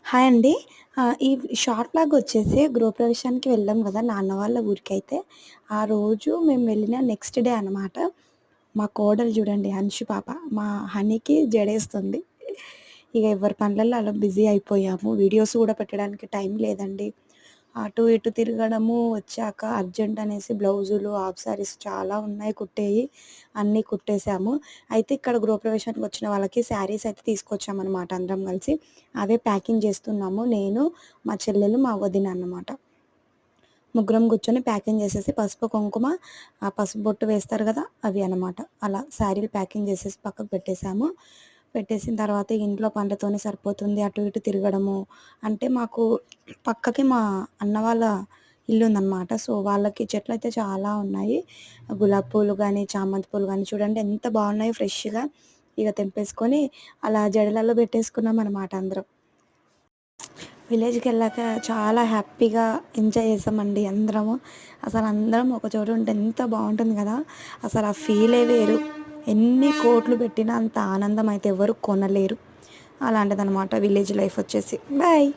Hi అండి. ఈ short vlog వచ్చేసి గృహప్రవేశానికి వెళ్ళాం గదా! నాన్న వాళ్ళ ఊరికైతే. ఆ రోజు మేము వెళ్ళిన నెక్స్ట్ డే అనమాట. మా కోడలు చూడండి హన్షు పాప. మా హనీకి జడేస్తుంది. ఇగ ఎవరి పనులలో అలా బిజీ అయిపోయాము. వీడియోస్ గూడా పెట్టడానికి టైం లేదండి. అటు ఇటు తిరగడము, వచ్చాక అర్జెంట్ అనేసి బ్లౌజులు, హాఫ్ సారీస్ చాలా ఉన్నాయి కుట్టేయి. అన్నీ కుట్టేసాము. అయితే ఇక్కడ గృహప్రవేశానికి వచ్చిన వాళ్ళకి శారీస్ అయితే తీసుకొచ్చామనమాట అందరం కలిసి. అవే ప్యాకింగ్ చేస్తున్నాము. నేను, మా చెల్లెలు, మా వదిన అన్నమాట. ముగ్గురం కూర్చొని ప్యాకింగ్ చేసేసి పసుపు, కుంకుమ, పసుపు బొట్టు వేస్తారు కదా! అవి అనమాట. అలా శారీలు ప్యాకింగ్ చేసేసి పక్కకు పెట్టేసాము. పెట్టేసిన తర్వాత ఇంట్లో పనులతోనే సరిపోతుంది. అటు ఇటు తిరగడము. అంటే మాకు పక్కకి మా అన్న వాళ్ళ ఇల్లుందనమాట. సో, వాళ్ళకి చెట్లయితే చాలా ఉన్నాయి. గులాబీ పూలు గానీ, చామంతి పూలు గానీ చూడండి ఎంత బాగున్నాయో ఫ్రెష్‌గా. ఇగ తెంపేసుకొని అలా జడలలో పెట్టేసుకున్నామనమాట అందరం. విలేజ్‌కెళ్ళాక చాలా హ్యాపీగా ఎంజాయ్ చేసామండి అందరము. అసలందరం ఒక చోట ఉంటే ఎంత బావుంటుంది గదా! అసలు ఆ ఫీలే వేరు. ఎన్ని కోట్లు పెట్టినా అంత ఆనందం అయితే ఎవ్వరు కొనలేరు. అలాంటిదనమాట విలేజ్ లైఫ్ వచ్చేసి. బాయ్.